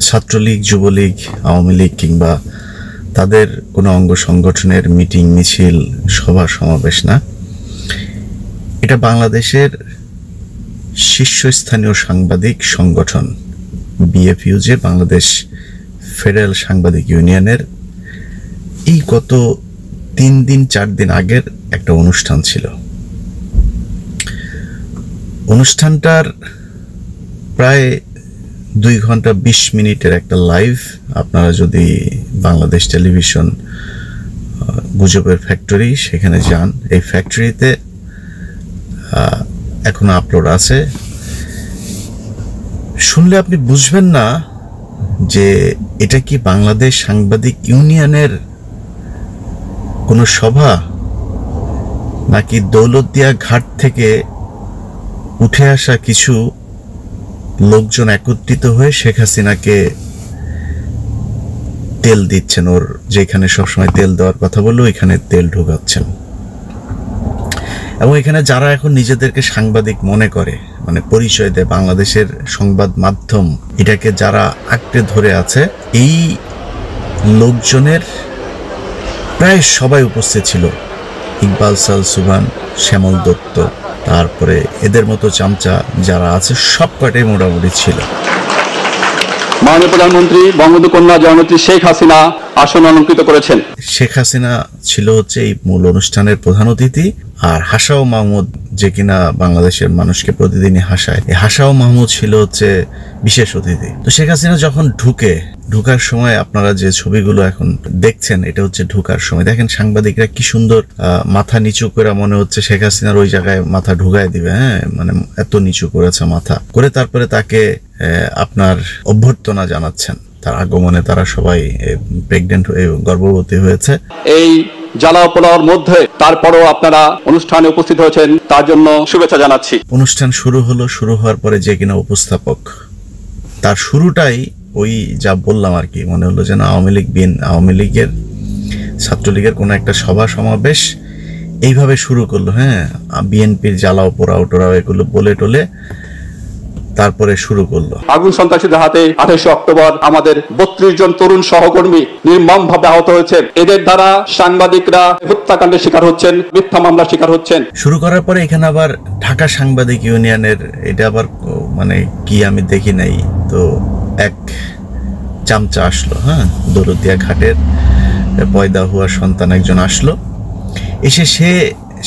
ছাত্রলীগ, যুবলীগ, আওয়ামী লীগ কিংবা তাদের কোনো অঙ্গ সংগঠনের মিটিং, মিছিল, সভা সমাবেশ না। এটা বাংলাদেশের শীর্ষস্থানীয় সাংবাদিক সংগঠন বিএফইউজে, বাংলাদেশ ফেডারেল সাংবাদিক ইউনিয়নের এই গত 3 দিন 4 দিন আগের একটা অনুষ্ঠান ছিল। অনুষ্ঠানটার প্রায় 2 ঘন্টা 20 মিনিটের একটা লাইভ আপনারা যদি বাংলাদেশ টেলিভিশন গুজবের ফ্যাক্টরি সেখানে যান, এই ফ্যাক্টরিতে এখনো আপলোড আছে। শুনলে আপনি বুঝবেন না যে এটা কি বাংলাদেশ সাংবাদিক ইউনিয়নের কোনো সভা নাকি দৌলতদিয়া ঘাট থেকে উঠে আসা কিছু লোকজন একত্রিত হয়ে শেখ হাসিনাকে তেল দিচ্ছেন, ওর যেখানে সবসময় তেল দেওয়ার কথা বললো ওইখানে তেল ঢোকাচ্ছেন। এবং এখানে যারা এখন নিজেদেরকে সাংবাদিক মনে করে, মানে পরিচয় দেয়, বাংলাদেশের সংবাদ মাধ্যম এটাকে যারা আঁকড়ে ধরে আছে, এই লোকজনের প্রায় সবাই উপস্থিত ছিল। ইকবাল সাল সুবহান, শ্যামল দত্ত, তারপরে এদের মতো চামচা যারা আছে সব কটাই মোটামুটি ছিল। মাননীয় প্রধানমন্ত্রী বঙ্গবন্ধু কন্যা জননেত্রী শেখ হাসিনা আসন অলঙ্কৃত করেছেন। শেখ হাসিনা ছিল হচ্ছে এই মূল অনুষ্ঠানের প্রধান অতিথি, আর হাসাও মাহমুদ, যে কিনা বাংলাদেশের মানুষকে প্রতিদিনই হাসায়, এই হাসাও মাহমুদ ছিল হচ্ছে বিশেষ অতিথি। তো শেখ হাসিনা যখন ঢুকার সময় আপনারা যে ছবিগুলো এখন দেখছেন, এটা হচ্ছে ঢুকার সময়। দেখেন সাংবাদিকরা কি সুন্দর মাথা নিচু করে, মনে হচ্ছে শেখ হাসিনার ওই জায়গায় মাথা ঢুকায় দিবে, হ্যাঁ, মানে এত নিচু করেছে মাথা করে, তারপরে তাকে আপনার অভ্যর্থনা জানাচ্ছেন। তার আগমনে তারা সবাই প্রেগনেন্ট হয়ে, গর্ভবতী হয়েছে। এই জ্বালা পোড়ার মধ্যে তারপরও আপনারা অনুষ্ঠানে উপস্থিত হয়েছেন, তার জন্য শুভেচ্ছা জানাচ্ছি। অনুষ্ঠান শুরু হওয়ার পরে যে কিনা উপস্থাপক, তার শুরুটাই ওই যা বললাম আর কি, মনে হলো যেন আওয়ামী লীগের ছাত্রলীগের কোনো একটা সভা সমাবেশ এইভাবে শুরু করলো। হ্যাঁ, বিএনপির জ্বালাও পোড়াও টোড়াও এগুলো বলে টলে তারপরে শুরু করলো। আগুন সন্ত্রাসীদের হাতে 28 অক্টোবর আমাদের 32 জন তরুণ সহকর্মী নির্মমভাবে আহত হয়েছে। এদের দ্বারা সাংবাদিকরা হত্যাকাণ্ডের শিকার হচ্ছেন, মিথ্যা মামলার শিকার হচ্ছেন। শুরু করার পরে এখানে আবার ঢাকা সাংবাদিক ইউনিয়নের, এটা আবার মানে কি আমি দেখি নাই, তো এক চামচা আসলো, হ্যাঁ, দৌলতদিয়া ঘাটের পয়দা হওয়া সন্তান একজন আসলো, এসে সে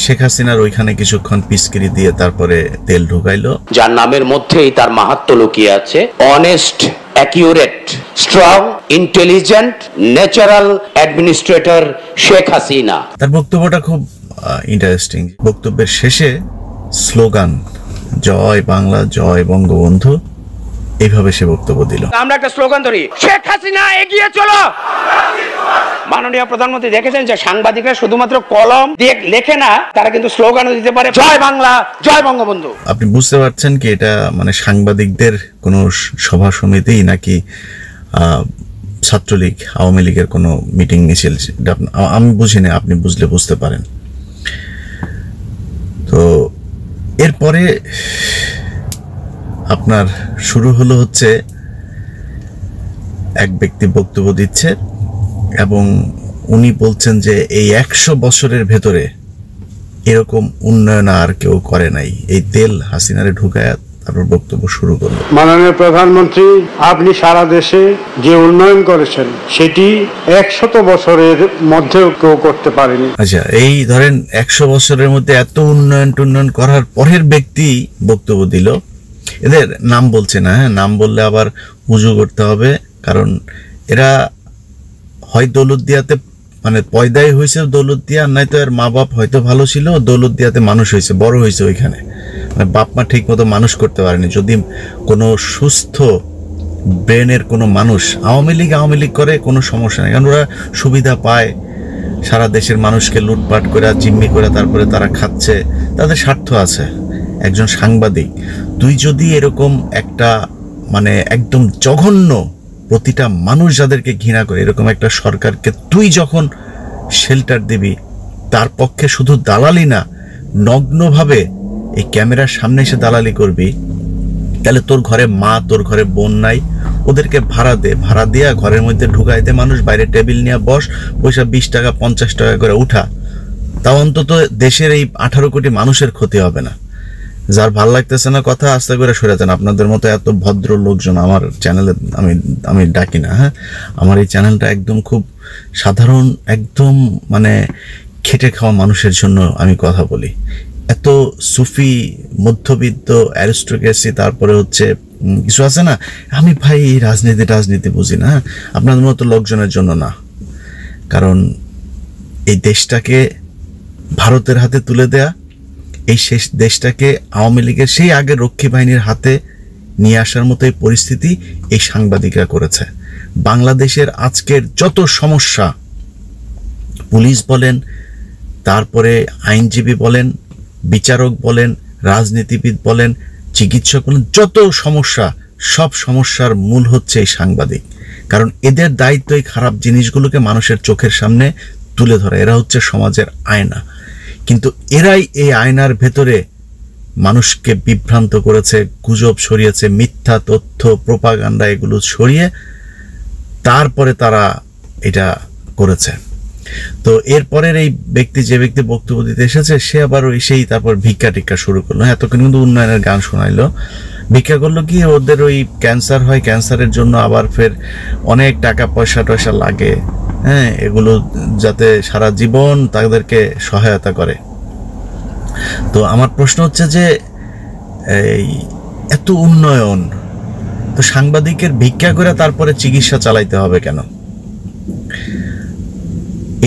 শেখ হাসিনার ওইখানে কিছুক্ষণ পিচকিরি দিয়ে তারপরে তেল ঢুকাইলো, যার নামের মধ্যেই তার মাহাত্ম্য লুকিয়ে আছে। Honest, accurate, strong, intelligent, natural administrator Sheikh Hasina. তার বক্তব্যটা খুব ইন্টারেস্টিং। বক্তব্যের শেষে স্লোগান জয় বাংলা, জয় বঙ্গবন্ধু, এইভাবে সে বক্তব্য দিল। আমরা একটা স্লোগান ধরি, শেখ হাসিনা এগিয়ে চলো। মাননীয় প্রধানমন্ত্রী দেখেছেন যে সাংবাদিকরা শুধুমাত্র কলম দিয়ে লেখে না, তারা কিন্তু স্লোগানও দিতে পারে, জয় বাংলা, জয় বঙ্গবন্ধু। আপনি বুঝতে পারছেন কি এটা মানে সাংবাদিকদের কোনো সভা সমিতি নাকি ছাত্রলীগ, আওয়ামী লীগের কোনো মিটিং মিছিল? আমি বুঝিনি, আপনি বুঝলে বুঝতে পারেন। তো এরপরে আপনার শুরু হলো হচ্ছে এক ব্যক্তি বক্তব্য দিচ্ছে এবং উনি বলছেন যে এই 100 বছরের ভেতরে এরকম উন্নয়ন আর কেউ করে নাই। এই তেল হাসিনারে ঢুকায় তারপর বক্তব্য শুরু করলো। মাননীয় প্রধানমন্ত্রী, আপনি সারা দেশে যে উন্নয়ন করেছেন সেটি 100 বছরের মধ্যেও কেউ করতে পারেনি। আচ্ছা, এই ধরেন 100 বছরের মধ্যে এত উন্নয়ন করার পরের ব্যক্তি বক্তব্য দিল। এদের নাম বলছে না, হ্যাঁ, নাম বললে আবার উজু করতে হবে, কারণ এরা হয় দৌলতদিয়াতে মানে পয়দাই হয়েছে দৌলতদিয়া, নয়তো এর মা বাপ হয়তো ভালো ছিল, দৌলতদিয়াতে মানুষ হয়েছে, বড় হয়েছে ওইখানে, মানে বাপ মা ঠিক মতো মানুষ করতে পারেনি। যদি কোনো সুস্থ ব্রেনের কোনো মানুষ আওয়ামী লীগ করে কোনো সমস্যা নেই, কারণ ওরা সুবিধা পায়, সারা দেশের মানুষকে লুটপাট করে জিম্মি করে তারপরে তারা খাচ্ছে, তাদের স্বার্থ আছে। একজন সাংবাদিক, তুই যদি এরকম একটা মানে একদম জঘন্য, প্রতিটা মানুষ যাদেরকে ঘৃণা করে এরকম একটা সরকারকে তুই যখন শেল্টার দিবি, তার পক্ষে শুধু দালালি না, নগ্নভাবে এই ক্যামেরার সামনে এসে দালালি করবি, তাহলে তোর ঘরে মা, তোর ঘরে বোন নাই, ওদেরকে ভাড়া দিয়া ঘরের মধ্যে ঢুকাইতে, মানুষ বাইরে টেবিল নিয়ে পয়সা 20 টাকা 50 টাকা করে উঠা, তাও অন্তত দেশের এই 18 কোটি মানুষের ক্ষতি হবে না। যার ভাল লাগতেছে না কথা আস্তে করে সরে যান। আপনাদের মতো এত ভদ্র লোকজন আমার চ্যানেলে আমি ডাকি না। হ্যাঁ, আমার এই চ্যানেলটা একদম খুব সাধারণ, একদম মানে খেটে খাওয়া মানুষের জন্য আমি কথা বলি। এত সুফি, মধ্যবিত্ত, অ্যারিস্টোক্রেসি, তারপরে হচ্ছে কিছু আছে না, আমি ভাই রাজনীতি বুঝি না। আপনাদের মতো লোকজনের জন্য না, কারণ এই দেশটাকে ভারতের হাতে তুলে দেয়া, এই শেষ দেশটাকে আওয়ামী লীগের সেই আগের রক্ষী বাহিনীর হাতে নিয়ে আসার মতো এই পরিস্থিতি এই সাংবাদিকরা করেছে। বাংলাদেশের আজকের যত সমস্যা, পুলিশ বলেন, তারপরে আইনজীবী বলেন, বিচারক বলেন, রাজনীতিবিদ বলেন, চিকিৎসক বলেন, যত সমস্যা, সব সমস্যার মূল হচ্ছে এই সাংবাদিক। কারণ এদের দায়িত্ব এই খারাপ জিনিসগুলোকে মানুষের চোখের সামনে তুলে ধরা। এরা হচ্ছে সমাজের আয়না, কিন্তু এরাই এই আয়নার ভেতরে মানুষকে বিভ্রান্ত করেছে, গুজব ছড়িয়েছে, মিথ্যা তথ্য, প্রোপাগান্ডা এগুলো ছড়িয়ে তারপরে তারা এটা করেছে। তো এরপরের এই ব্যক্তি, যে ব্যক্তি বক্তব্য দিতে এসেছে, সে আবার সেই তারপর ভিক্ষা টিক্ষা শুরু করলো। এতক্ষণ কিন্তু উন্নয়নের গান শোনাইলো। ভিক্ষা করলো কি, ওদের ওই ক্যান্সার হয়, ক্যান্সারের জন্য আবার ফের অনেক টাকা পয়সা লাগে। হ্যাঁ, এগুলো যাতে সারা জীবন তাদেরকে সহায়তা করে। তো আমার প্রশ্ন হচ্ছে যে এই এত উন্নয়ন, তো সাংবাদিকের ভিক্ষা করে তারপরে চিকিৎসা চালাইতে হবে কেন?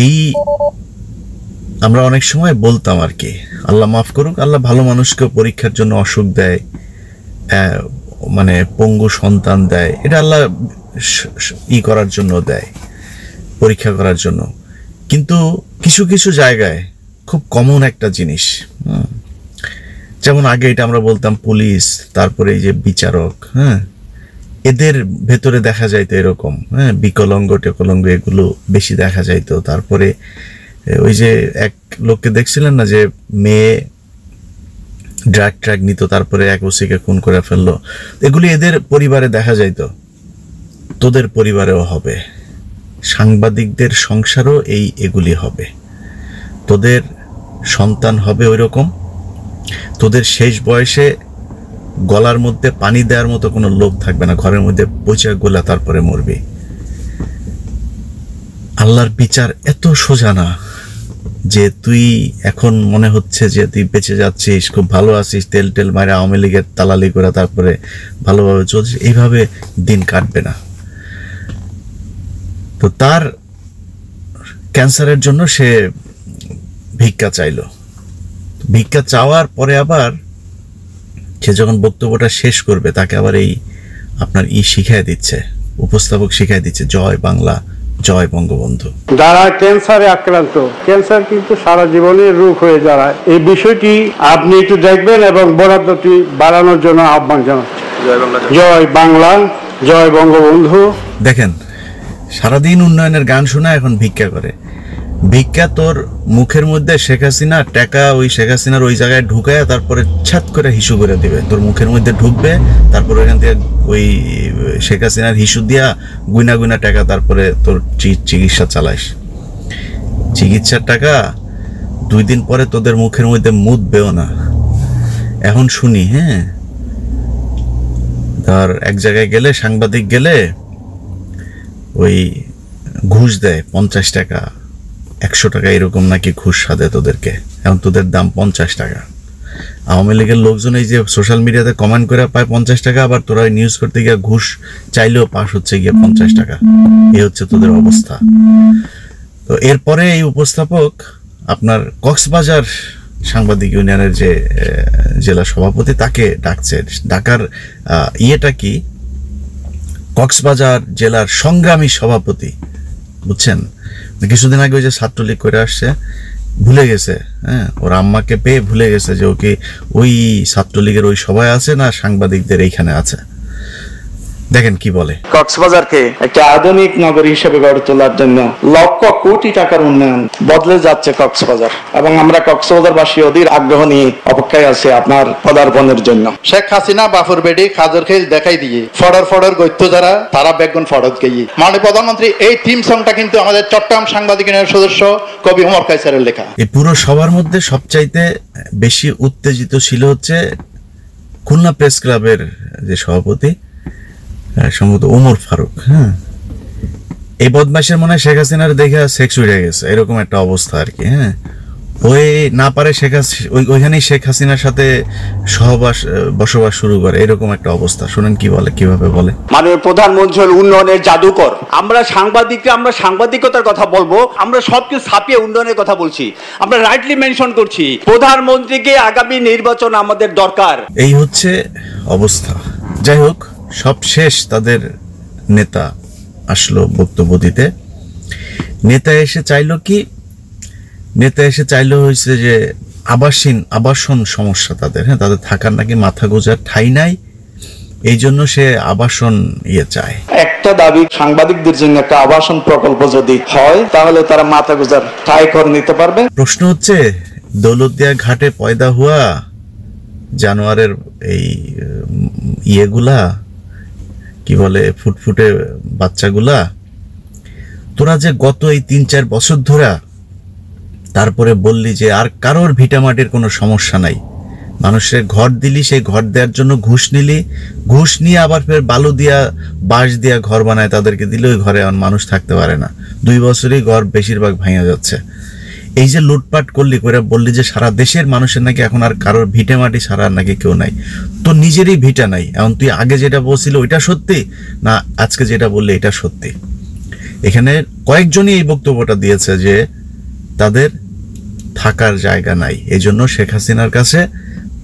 এই আমরা অনেক সময় বলতাম আর কি, আল্লাহ মাফ করুক, আল্লাহ ভালো মানুষকে পরীক্ষার জন্য অসুখ দেয়, মানে পঙ্গু সন্তান দেয়, এটা আল্লাহ করার জন্য দেয়, পরীক্ষা করার জন্য। কিন্তু কিছু কিছু জায়গায় খুব কমন একটা জিনিস, যেমন আগে এটা আমরা বলতাম পুলিশ, তারপরে এই যে বিচারক, হ্যাঁ, এদের ভেতরে দেখা যাইতো এরকম, হ্যাঁ, বিকলাঙ্গ টেকলঙ্গ এগুলো বেশি দেখা যাইতো। তারপরে ওই যে এক লোককে দেখছিলেন না, যে মেয়ে ড্রাগ নিত, তারপরে এক ওসিকে খুন করে ফেললো, এগুলি এদের পরিবারে দেখা যাইতো, তোদের পরিবারেও হবে। সাংবাদিকদের সংসারও এগুলি হবে, তোদের সন্তান হবে ওই রকম, তোদের শেষ বয়সে গলার মধ্যে পানি দেওয়ার মতো কোনো লোক থাকবে না, ঘরের মধ্যে পচা গোলা, তারপরে মরবি। আল্লাহর বিচার এত সোজা না যে তুই এখন মনে হচ্ছে যে তুই বেঁচে যাচ্ছিস, খুব ভালো আছিস, তেল মারে আওয়ামী লীগের দালালি করে তারপরে ভালোভাবে চলছিস, এইভাবে দিন কাটবে না। তো তার ক্যান্সারের জন্য সে ভিক্ষা চাইলো। ভিক্ষা চাওয়ার পরে আবার সে যখন বক্তব্যটা শেষ করবে, তাকে আবার এই আপনার শিখাই দিচ্ছে, উপস্থাপক শিখাই দিচ্ছে, জয় বাংলা, জয় বঙ্গবন্ধু। যারা ক্যান্সারে আক্রান্ত, ক্যান্সার কিন্তু সারা জীবনের রোগ হয়ে দাঁড়ায়। এই বিষয়টি আপনি একটু দেখবেন এবং বরাদ্দটি বাড়ানোর জন্য আহ্বান জানাচ্ছি। জয় বাংলা, জয় বঙ্গবন্ধু। দেখেন, সারাদিন উন্নয়নের গান শোনা, এখন ভিক্ষা করে। ভিক্ষা তোর মুখের মধ্যে শেখ হাসিনা টাকা, ওই শেখ হাসিনার ওই জায়গায় ঢুকায় তারপরে ছাত করে হিসু করে দিবে, তোর মুখের মধ্যে ঢুকবে, তারপরে ওইখান থেকে ওই শেখ হাসিনার হিসু দিয়া গুইনা টাকা, তারপরে তোর চিকিৎসা চালাইস। চিকিৎসার টাকা 2 দিন পরে তোদের মুখের মধ্যে মুতবেও না। এখন শুনি, হ্যাঁ, ধর এক জায়গায় গেলে, সাংবাদিক গেলে ওই ঘুষ দেয় 50 টাকা, 100 টাকা, এরকম নাকি ঘুষ সাধে তোদেরকে। এখন তোদের দাম 50 টাকা। আওয়ামী লীগের লোকজন এই যে সোশ্যাল মিডিয়াতে কমেন্ট করে পায় 50 টাকা, আবার তোরা নিউজ করতে গিয়ে ঘুষ চাইলেও পাস হচ্ছে গিয়ে 50 টাকা। এই হচ্ছে তোদের অবস্থা। তো এরপরে এই উপস্থাপক আপনার কক্সবাজার সাংবাদিক ইউনিয়নের যে জেলা সভাপতি, তাকে ডাকছে। ডাকার ইয়েটা কি, কক্সবাজার জেলার সংগ্রামী সভাপতি, বুঝছেন? কিছুদিন আগে ওই যে ছাত্রলীগ করে আসছে, ভুলে গেছে, হ্যাঁ, ওর আম্মাকে পেয়ে ভুলে গেছে যে ওকে ওই ছাত্রলীগের ওই সভায় আছে না, সাংবাদিকদের এইখানে আছে। দেখেন কি বলে। কক্সবাজারকে একটা আধুনিক নগরী হিসেবে গড়ে তোলার জন্য লক্ষ কোটি টাকার উন্নয়ন বদলে যাচ্ছে কক্সবাজার, এবং আমরা কক্সবাজারবাসী অধীর আগ্রহ নিয়ে অপেক্ষায় আছি আপনার পদার্পণের জন্য। শেখ হাসিনা বাফুর বেডি খাজর খেল দেখাই দিয়ে ফডর ফডর গৈত্য যারা তারা বেগুন ফডত গিয়ে। মাননীয় প্রধানমন্ত্রী এই থিম সংটা কিন্তু আমাদের চট্টগ্রাম সাংবাদিক ইউনিয়নের সদস্য কবি ওমর কায়সারের লেখা। এই পুরো সবার মধ্যে সবচাইতে বেশি উত্তেজিত ছিল হচ্ছে খুলনা প্রেস ক্লাবের যে সভাপতি সম্ভবত ওমর ফারুক। হ্যাঁ, এই বদমাশের মনে হয় শেখ হাসিনার দেখে সেক্স উঠে গেছে, এরকম একটা অবস্থা আর কি। হ্যাঁ, ওই না পারে ওইখানেই শেখ হাসিনার সাথে বসবাস শুরু করে, এরকম একটা অবস্থা। শুনেন কি বলে, কিভাবে বলে। মাননীয় প্রধানমন্ত্রী উন্নয়নের জাদুকর। আমরা সাংবাদিকতার কথা বলবো, আমরা সবকিছু ছাপিয়ে উন্নয়নের কথা বলছি। আমরা রাইটলি মেনশন করছি প্রধানমন্ত্রীকে আগামী নির্বাচন আমাদের দরকার। এই হচ্ছে অবস্থা। যাই হোক, সব শেষ, তাদের নেতা আসলো বক্তব্য দিতে। নেতা এসে চাইলো হয়েছে যে আবাসন সমস্যা তাদের। হ্যাঁ, তাদের থাকার নাকি মাথা গোজার ঠাঁই নাই, এই জন্য সে আবাসন চায়। একটা দাবি, সাংবাদিকদের জন্য একটা আবাসন প্রকল্প যদি হয় তাহলে তারা মাথা গুজার ঠাঁই করে নিতে পারবে। প্রশ্ন হচ্ছে, দৌলতদিয়া ঘাটে পয়দা হুয়া জানোয়ারের এই ইয়েগুলা কি বলে, ফুটফুটে বাচ্চাগুলা, তোরা যে গত এই 3-4 বছর ধরে তারপরে বললি যে আর কারোর ভিটামাটির কোনো সমস্যা নাই, মানুষের ঘর দিলি, সেই ঘর দেওয়ার জন্য ঘুষ নিলি, ঘুষ নিয়ে আবার ফের বালু দিয়া বাঁশ দিয়া ঘর বানায় তাদেরকে দিলে, ওই ঘরে এখন মানুষ থাকতে পারে না। 2 বছরই ঘর বেশিরভাগ ভাঙা যাচ্ছে। এই যে লুটপাট করলি করে বললি যে সারা দেশের মানুষের নাকি এখন আর কারোর ভিটেমাটি ছাড়া নাকি কেউ নাই, তো নিজেরই ভিটা নাই। এখন তুই আগে যেটা বলছিল ওইটা সত্যি না আজকে যেটা বললি এটা সত্যি? এখানে কয়েকজনই এই বক্তব্যটা দিয়েছে যে তাদের থাকার জায়গা নাই, এই জন্য শেখ হাসিনার কাছে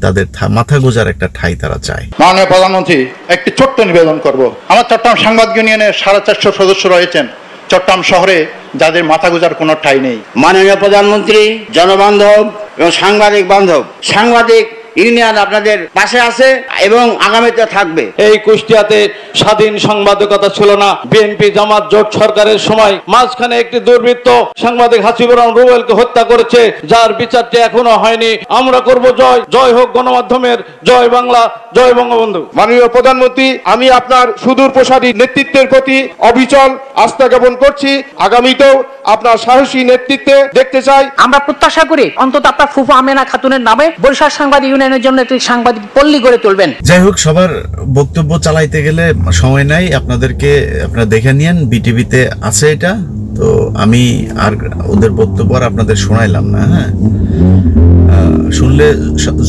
তাদের মাথা গোজার একটা ঠাঁই তারা চায়। মাননীয় প্রধানমন্ত্রী, একটি ছোট্ট নিবেদন করব। আমার চট্টগ্রাম সাংবাদিক ইউনিয়নের 450 সদস্য রয়েছেন চট্টগ্রাম শহরে, যাদের মাথা গোজার কোনো ঠাঁই নেই। মাননীয় প্রধানমন্ত্রী, জনবান্ধব এবং সাংবাদিক বান্ধব, সাংবাদিক ইউনিয়ন আপনাদের পাশে আছে এবং আগামীতে থাকবে। এই কুষ্টিয়াতে স্বাধীন সাংবাদিকতা ছিল না। বিএনপি জামাত জোট সরকারের সময় মাঝখানে একটি দুর্বৃত্ত সাংবাদিক হাসিবুর রহমান রুবেলকে হত্যা করেছে, যার বিচারটি এখনো হয়নি। আমরা করব জয়, জয় হোক গণমাধ্যমের, জয় বাংলা, জয় বঙ্গবন্ধু। মাননীয় প্রধানমন্ত্রী, আমি আপনার সুদূর প্রসারী নেতৃত্বের প্রতি অবিচল আস্থা জ্ঞাপন করছি। আগামীতেও আপনার সাহসী নেতৃত্বে দেখতে চাই। আমরা প্রত্যাশা করি অন্তত আপনার ফুফু আমেনা খাতুনের নামে বরিশাল সাংবাদিক ইউনিয়নের জন্য একটি সাংবাদিক পল্লী গড়ে তুলবেন। যাই হোক, সবার বক্তব্য চালাইতে গেলে সময় নাই, আপনারা দেখে নিয়েন, বিটিভিতে আছে এটা। তো আমি আর ওদের বক্তব্য আর আপনাদের শোনাইলাম না। হ্যাঁ, শুনলে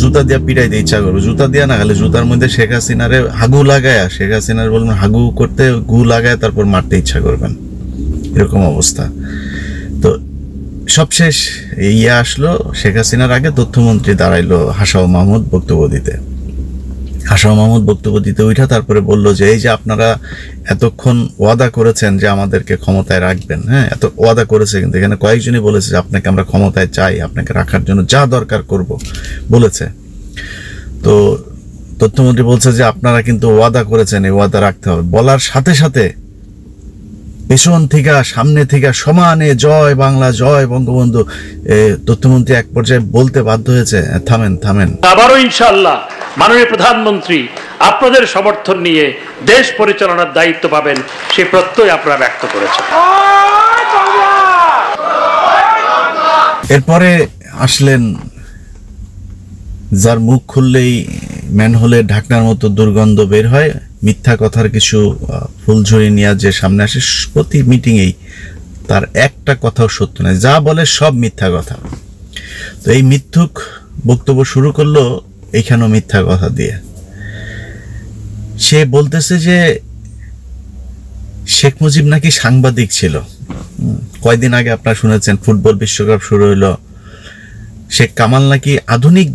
জুতা দিয়া পিটাইতে ইচ্ছা করবে। জুতা দিয়া না, খালি জুতার মধ্যে শেখ হাসিনারে হাগু লাগায়, শেখ হাসিনার বলবেন হাগু করতে, গু লাগায়, তারপর মারতে ইচ্ছা করবেন, এরকম অবস্থা। তো সবশেষ আসলো, শেখ হাসিনার আগে তথ্যমন্ত্রী দাঁড়াইলো হাসাও মাহমুদ বক্তব্য দিতে উঠা তারপরে বললো যে এই যে আপনারা এতক্ষণ ওয়াদা করেছেন যে আমাদেরকে ক্ষমতায় রাখবেন। হ্যাঁ, এত ওয়াদা করেছে, কিন্তু এখানে কয়েকজনই বলেছে যে আপনাকে আমরা ক্ষমতায় চাই, আপনাকে রাখার জন্য যা দরকার করব বলেছে। তো তথ্যমন্ত্রী বলছে যে আপনারা কিন্তু ওয়াদা করেছেন, এই ওয়াদা রাখতে হবে। বলার সাথে সাথে পেছন থেকে সামনে থেকে সমানে জয় বাংলা, জয় বঙ্গবন্ধু। তথ্যমন্ত্রী এক পর্যায়ে বলতে বাধ্য হয়েছে, থামেন। আবারও ইনশাআল্লাহ মাননীয় প্রধানমন্ত্রী আপনাদের সমর্থন নিয়ে দেশ পরিচালনার দায়িত্ব পাবেন, সে প্রত্যয় আপনারা ব্যক্ত করেছেন। এরপরে আসলেন যার মুখ খুললেই ম্যানহোলের ঢাকনার মতো দুর্গন্ধ বের হয়, মিথ্যা কথার কিছু ফুলঝুরি নিয়ে যে সামনে আসে প্রতি মিটিংয়েই, তার একটা কথাও সত্য নয়, যা বলে সব মিথ্যা কথা। তো এই মিথ্যুক বক্তব্য শুরু করলো এইখানেও মিথ্যা কথা দিয়ে। সে বলতেছে যে শেখ মুজিব নাকি সাংবাদিক ছিল। কয়দিন আগে আপনারা শুনেছেন ফুটবল বিশ্বকাপ শুরু হইলো, শেখ কামাল নাকি আধুনিক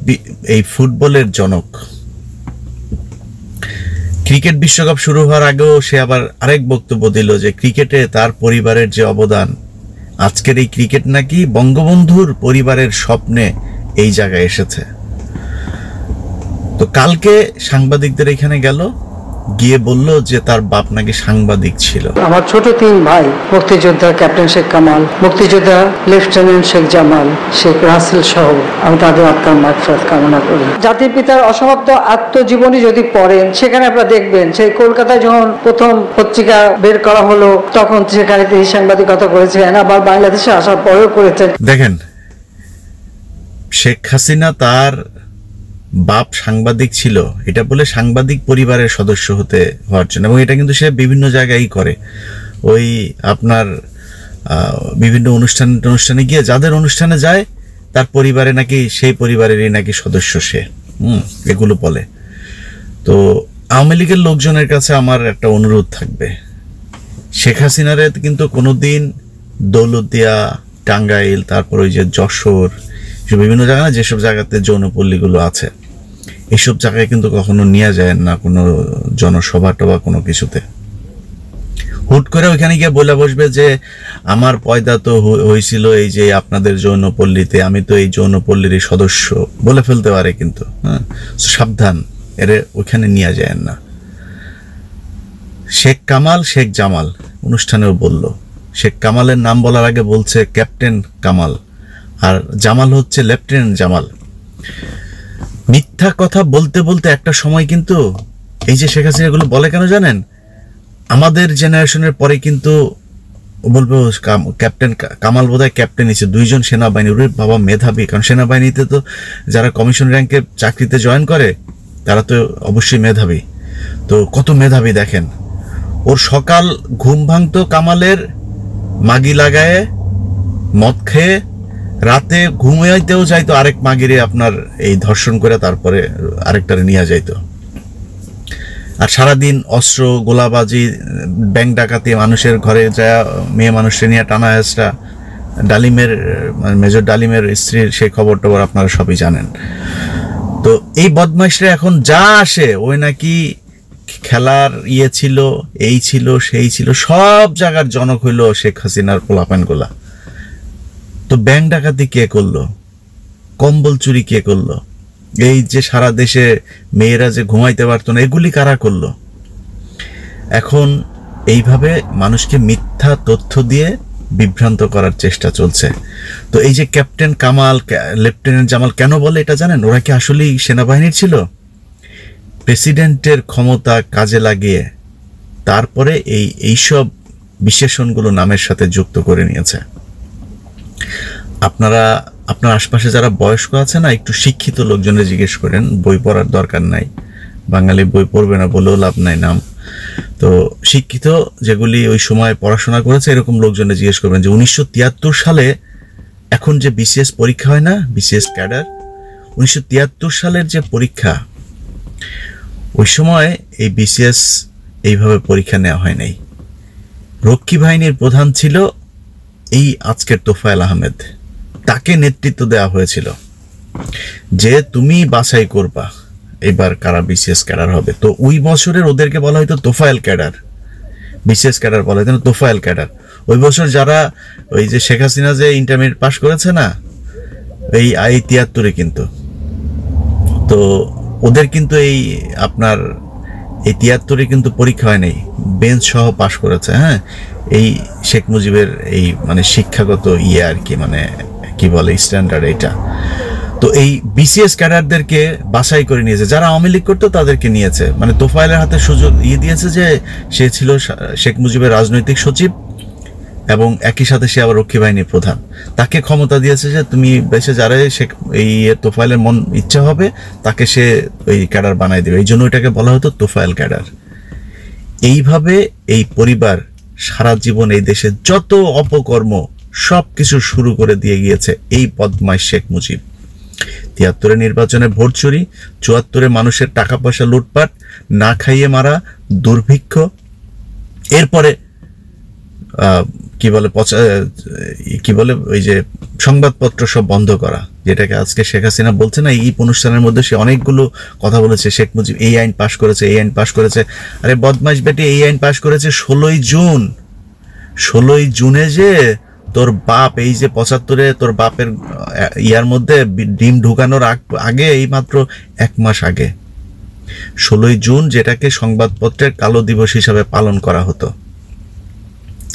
এই ফুটবলের জনক। ক্রিকেট বিশ্বকাপ শুরু হওয়ার আগেও সে আবার আরেক বক্তব্য দিল যে ক্রিকেটে তার পরিবারের যে অবদান, আজকের এই ক্রিকেট নাকি বঙ্গবন্ধুর পরিবারের স্বপ্নে এই জায়গায় এসেছে। তো কালকে সাংবাদিকদের এখানে গেল, গিয়ে বলল যে তার বাপ নাকি সাংবাদিক ছিল। আমার ছোট 3 ভাই মুক্তিযোদ্ধা ক্যাপ্টেন শেখ কামাল, মুক্তিযোদ্ধা লেফটেন্যান্ট শেখ জামাল, শেখ রাসেল সহ আমি তাদের আত্মার মাগফিরাত কামনা করি। জাতির পিতার অসমাপ্ত আত্মজীবনী যদি পড়েন সেখানে আপনারা দেখবেন সেই কলকাতায় যখন প্রথম পত্রিকা বের করা হলো তখন সেখানে তিনি সাংবাদিকতা করেছেন, আবার বাংলাদেশে আসার পরেও করেছেন। দেখেন, শেখ হাসিনা তার বাপ সাংবাদিক ছিল এটা বলে সাংবাদিক পরিবারের সদস্য হওয়ার জন্য, এবং এটা কিন্তু সে বিভিন্ন জায়গায় করে। ওই আপনার বিভিন্ন অনুষ্ঠানে গিয়ে যাদের অনুষ্ঠানে যায় তার পরিবারে নাকি সেই পরিবারেরই নাকি সদস্য সে, এগুলো বলে। তো আওয়ামী লীগের লোকজনের কাছে আমার একটা অনুরোধ থাকবে, শেখ হাসিনারে কিন্তু কোনোদিন দৌলতদিয়া, টাঙ্গাইল, তারপর ওই যে যশোর, বিভিন্ন জায়গায় না যেসব জায়গাতে যৌনপল্লীগুলো আছে এইসব জায়গায় কিন্তু কখনো নিয়ে যায় না কোনো জনসভা টবা কোনো কিছুতে। হুট করে ওইখানে গিয়ে বলে বসবে যে আমার পয়দা তো হয়েছিল এই যে আপনাদের যৌনপল্লীতে, আমি তো এই যৌনপল্লীর সদস্য বলে ফেলতে পারে কিন্তু। হ্যাঁ, সাবধান, এরে ওইখানে নিয়ে যায় না। শেখ কামাল, শেখ জামাল অনুষ্ঠানেও বলল, শেখ কামালের নাম বলার আগে বলছে ক্যাপ্টেন কামাল, আর জামাল হচ্ছে লেফটেন্যান্ট জামাল। মিথ্যা কথা বলতে বলতে একটা সময় কিন্তু এই যে শেখ হাসিনা এগুলো বলে কেন জানেন, আমাদের জেনারেশনের পরে কিন্তু বলবো ক্যাপ্টেন কামাল বোধহয় ক্যাপ্টেন হিসেবে 2 জন সেনাবাহিনী, ওরে বাবা মেধাবী, কারণ সেনাবাহিনীতে তো যারা কমিশন র্যাঙ্কে চাকরিতে জয়েন করে তারা তো অবশ্যই মেধাবী। তো কত মেধাবী দেখেন, ওর সকাল ঘুম ভাঙতো কামালের মাগি লাগায়ে মদ খেয়ে, রাতে ঘুমাইতেও যাইতো আরেক মাগিরে আপনার এই ধর্ষণ করে তারপরে আরেকটারে নিয়ে যাইতো। আর সারাদিন অস্ত্র, গোলাবাজি, ব্যাংক ডাকাতি, মানুষের ঘরে যায় মেয়ে মানুষকে নিয়ে টানা হেঁচড়া, ডালিমের মেজর ডালিমের স্ত্রীর সেই খবর টবর আপনারা সবই জানেন। তো এই বদমাইশরা এখন যা আসে ওই নাকি খেলার ছিল, এই ছিল, সেই ছিল, সব জায়গার জনক হইল শেখ হাসিনার পোলাপানগুলা। তো ব্যাংক ডাকাতি কে করলো, কম্বল চুরি কে করলো, এই যে সারা দেশে মেয়েরা যে ঘুমাইতে পারতো না এগুলি কারা করলো? এখন এইভাবে মানুষকে মিথ্যা তথ্য দিয়ে বিভ্রান্ত করার চেষ্টা চলছে। তো এই যে ক্যাপ্টেন কামাল, লেফটেন্যান্ট জামাল কেন বলে এটা জানেন? ওরা কি আসলেই সেনাবাহিনীর ছিল? প্রেসিডেন্টের ক্ষমতা কাজে লাগিয়ে তারপরে এইসব বিশেষণগুলো নামের সাথে যুক্ত করে নিয়েছে। আপনার আশপাশে যারা বয়স্ক আছে না, একটু শিক্ষিত লোকজনে জিজ্ঞেস করেন, বই পড়ার দরকার নাই, বাঙালি বই পড়বে না বলেও লাভ নাই নাম। তো শিক্ষিত যেগুলি ওই সময় পড়াশোনা করেছে এরকম লোকজনে জিজ্ঞেস করবেন যে 1973 সালে এখন যে বিসিএস পরীক্ষা হয় না, বিসিএস ক্যাডার, 1973 সালের যে পরীক্ষা, ওই সময় এই বিসিএস এইভাবে পরীক্ষা নেওয়া হয় নাই। রক্ষী বাহিনীর প্রধান ছিল এই আজকের তোফায়েল আহমেদ, তাকে নেতৃত্ব দেওয়া হয়েছিল যে তুমি বাছাই করবা এবার কারা বিসিএস ক্যাডার হবে। তো ওই বছরের ওদেরকে বলা হয়তো তোফায়েল ক্যাডার, বিসিএস ক্যাডার বলা হয়তো তোফায়েল ক্যাডার। ওই বছর যারা ওই যে শেখ হাসিনা যে ইন্টারমিডিয়েট পাস করেছে না এই 73-এ, কিন্তু তো ওদের কিন্তু এই আপনার এই 73-এ কিন্তু পরীক্ষা হয় নাই, বেঞ্চ সহ পাশ করেছে। হ্যাঁ, এই শেখ মুজিবের এই মানে শিক্ষাগত আর কি, মানে কি বলে স্ট্যান্ডার্ড এইটা। তো এই বিসিএস ক্যাডারদেরকে বাছাই করে নিয়েছে, যারা আওয়ামী লীগ করতো তাদেরকে নিয়েছে, মানে তোফায়েলের হাতে সুযোগ দিয়েছে যে সে ছিল শেখ মুজিবের রাজনৈতিক সচিব এবং একই সাথে সে আবার রক্ষী বাহিনীর প্রধান। তাকে ক্ষমতা দিয়েছে যে তুমি বেশে যারা এই তোফায়েলের মন ইচ্ছা হবে তাকে সে ওই ক্যাডার বানাই দেবে। এই জন্য এটাকে বলা হতো তোফায়েল ক্যাডার। এইভাবে এই পরিবার সারা জীবন এই দেশে যত অপকর্ম সবকিছু শুরু করে দিয়ে গিয়েছে এই বদমাইশ শেখ মুজিব। 73-এ নির্বাচনে ভোট চুরি, 74-এ মানুষের টাকা পয়সা লুটপাট, না খাইয়ে মারা, দুর্ভিক্ষ, এরপরে কি বলে ওই যে সংবাদপত্র সব বন্ধ করা, যেটাকে আজকে শেখ হাসিনা বলছে না, এই অনুষ্ঠানের মধ্যে সে অনেকগুলো কথা বলেছে, শেখ মুজিব এই আইন পাশ করেছে, এই আইন পাশ করেছে। আরে বদমাইশ বেটি, এই আইন পাশ করেছে 16 জুন। 16 জুনে যে তোর বাপ এই যে 75-এ তোর বাপের ইয়ার মধ্যে ডিম ঢুকানোর আগে, এই মাত্র 1 মাস আগে 16ই জুন যেটাকে সংবাদপত্রের কালো দিবস হিসাবে পালন করা হতো,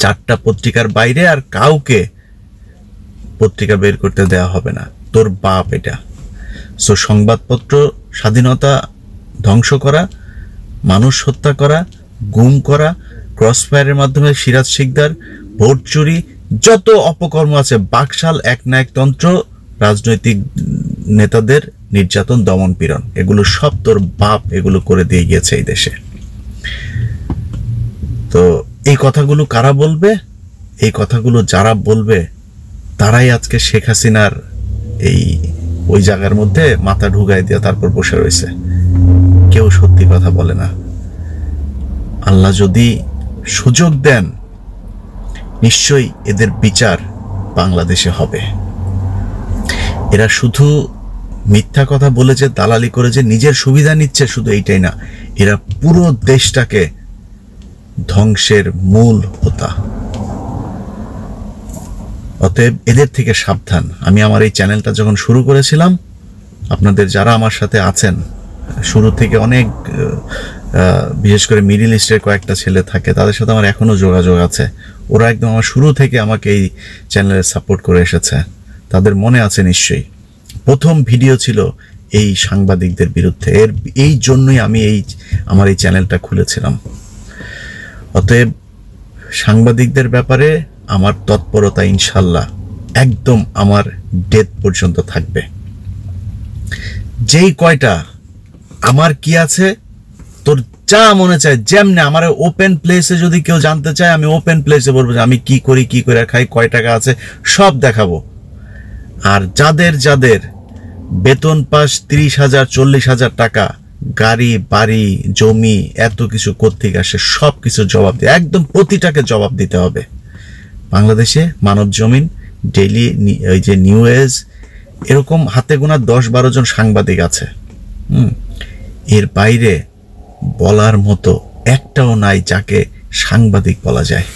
4টা পত্রিকার বাইরে আর কাউকে পত্রিকা বের করতে দেওয়া হবে না, তোর বাপ এটা। সো সংবাদপত্র স্বাধীনতা ধ্বংস করা, মানুষ হত্যা করা, গুম করা, ক্রসফায়ারের মাধ্যমে সিরাজ শিকদার, ভোট চুরি, যত অপকর্ম আছে, বাকশাল একনায়কতন্ত্র, রাজনৈতিক নেতাদের নির্যাতন, দমন পীড়ন, এগুলো সব তোর বাপ এগুলো করে দিয়ে গিয়েছে এই দেশে। তো এই কথাগুলো কারা বলবে? এই কথাগুলো যারা বলবে তারাই আজকে শেখ হাসিনার ওই জায়গার মধ্যে মাথা ঢুকাই দিয়ে তারপর বসে রয়েছে। কেউ সত্যি কথা বলে না। আল্লাহ যদি সুযোগ দেন, নিশ্চয়ই এদের বিচার বাংলাদেশে হবে। এরা শুধু মিথ্যা কথা বলে যে দালালি করে যে নিজের সুবিধা নিচ্ছে, শুধু এইটাই না, এরা পুরো দেশটাকে ধ্বংসের মূল হোতা। অতএব এদের থেকে সাবধান। আমি আমার এই চ্যানেলটা যখন শুরু করেছিলাম, আপনাদের যারা আমার সাথে আছেন শুরু থেকে, অনেক বিশেষ করে মিডল ইস্টের কয়েকটা ছেলে থাকে, তাদের সাথে আমার এখনো যোগাযোগ আছে। ওরা একদম আমার শুরু থেকে আমাকে এই চ্যানেলে সাপোর্ট করে এসেছে। তাদের মনে আছে নিশ্চয়ই, প্রথম ভিডিও ছিল এই সাংবাদিকদের বিরুদ্ধে। এই জন্যই আমি আমার এই চ্যানেলটা খুলেছিলাম। অতএব সাংবাদিকদের ব্যাপারে আমার তৎপরতা ইনশাল্লাহ একদম আমার ডেথ পর্যন্ত থাকবে। যেই কয়টা আমার কি আছে, তোর যা মনে চায় যেমনে, আমার ওপেন প্লেসে যদি কেউ জানতে চায়, আমি ওপেন প্লেসে বলবো যে আমি কি করি, কি করে খাই, কয় টাকা আছে, সব দেখাবো। আর যাদের যাদের বেতন পাস 30,000 40,000 টাকা, গাড়ি বাড়ি জমি এত কিছু কোত্থেকে আসে, সব কিছু জবাব দিয়ে, একদম প্রতিটাকে জবাব দিতে হবে। বাংলাদেশে মানব জমিন, ডেইলি, ওই যে নিউ এজ, এরকম হাতে গোনা 10-12 জন সাংবাদিক আছে। এর বাইরে বলার মতো একটাও নাই যাকে সাংবাদিক বলা যায়।